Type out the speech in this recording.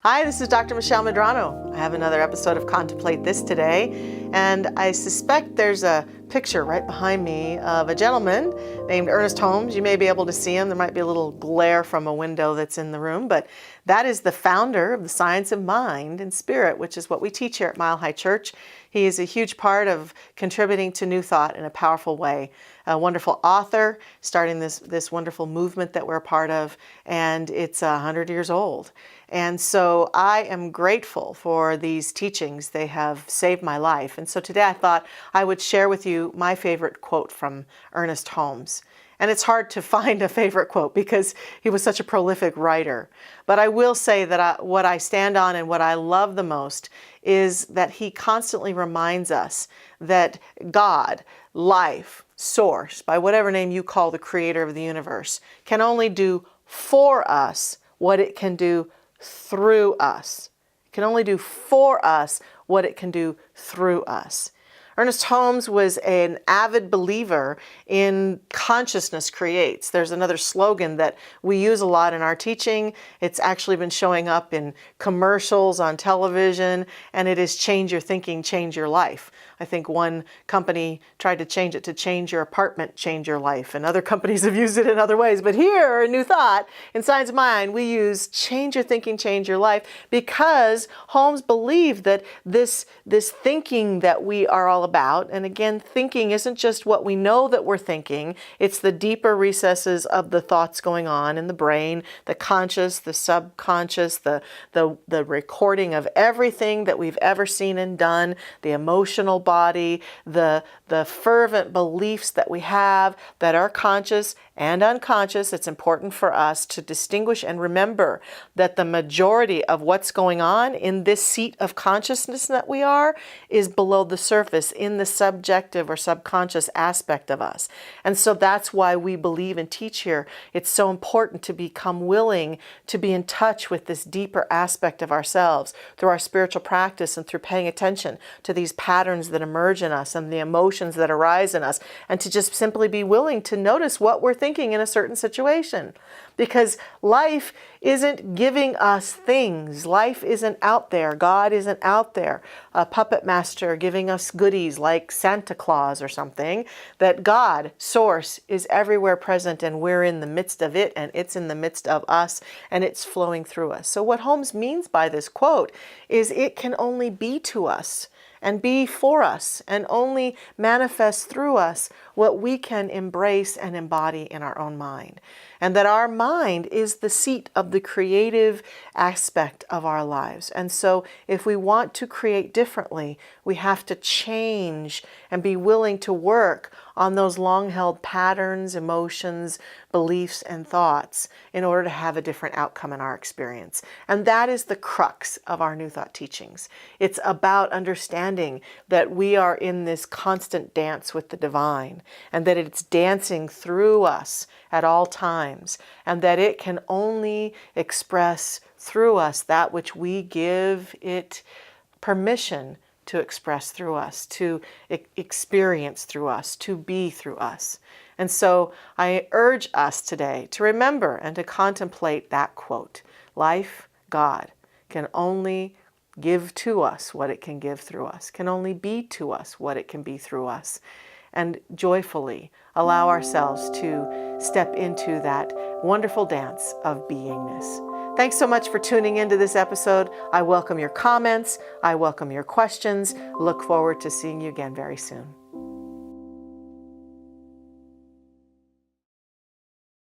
Hi, this is Dr. Michelle Medrano. I have another episode of Contemplate This today, and I suspect there's a picture right behind me of a gentleman named Ernest Holmes. You may be able to see him. There might be a little glare from a window that's in the room, but that is the founder of the science of mind and spirit, which is what we teach here at Mile High Church. He is a huge part of contributing to New Thought in a powerful way. A wonderful author, starting this wonderful movement that we're a part of, and it's 100 years old. And so I am grateful for these teachings. They have saved my life. And so today I thought I would share with you my favorite quote from Ernest Holmes. And it's hard to find a favorite quote because he was such a prolific writer. But I will say that what I stand on and what I love the most is that he constantly reminds us that God, life, source, by whatever name you call the creator of the universe, can only do for us what it can do through us. It can only do for us what it can do through us. Ernest Holmes was an avid believer in consciousness creates. There's another slogan that we use a lot in our teaching. It's actually been showing up in commercials on television, and it is change your thinking, change your life. I think one company tried to change it to change your apartment, change your life, and other companies have used it in other ways. But here in New Thought, in Science of Mind, we use change your thinking, change your life, because Holmes believed that this thinking that we are all about, and again, thinking isn't just what we know that we're thinking, it's the deeper recesses of the thoughts going on in the brain, the conscious, the subconscious, the recording of everything that we've ever seen and done, the emotional body, the fervent beliefs that we have that are conscious and unconscious. It's important for us to distinguish and remember that the majority of what's going on in this seat of consciousness that we are is below the surface in the subjective or subconscious aspect of us. And so that's why we believe and teach here. It's so important to become willing to be in touch with this deeper aspect of ourselves through our spiritual practice and through paying attention to these patterns that emerge in us and the emotions that arise in us, and to just simply be willing to notice what we're thinking in a certain situation. Because life isn't giving us things. Life isn't out there. God isn't out there, a puppet master giving us goodies like Santa Claus or something. That God, source, is everywhere present, and we're in the midst of it, and it's in the midst of us, and it's flowing through us. So what Holmes means by this quote is it can only be to us and be for us and only manifest through us what we can embrace and embody in our own mind. And that our mind is the seat of the creative aspect of our lives. And so if we want to create differently, we have to change and be willing to work on those long-held patterns, emotions, beliefs, and thoughts in order to have a different outcome in our experience. And that is the crux of our New Thought teachings. It's about understanding that we are in this constant dance with the divine, and that it's dancing through us at all times, and that it can only express through us that which we give it permission to express through us, to experience through us, to be through us. And so I urge us today to remember and to contemplate that quote. Life, God, can only give to us what it can give through us, can only be to us what it can be through us, and joyfully allow ourselves to step into that wonderful dance of beingness. Thanks so much for tuning into this episode. I welcome your comments. I welcome your questions. Look forward to seeing you again very soon.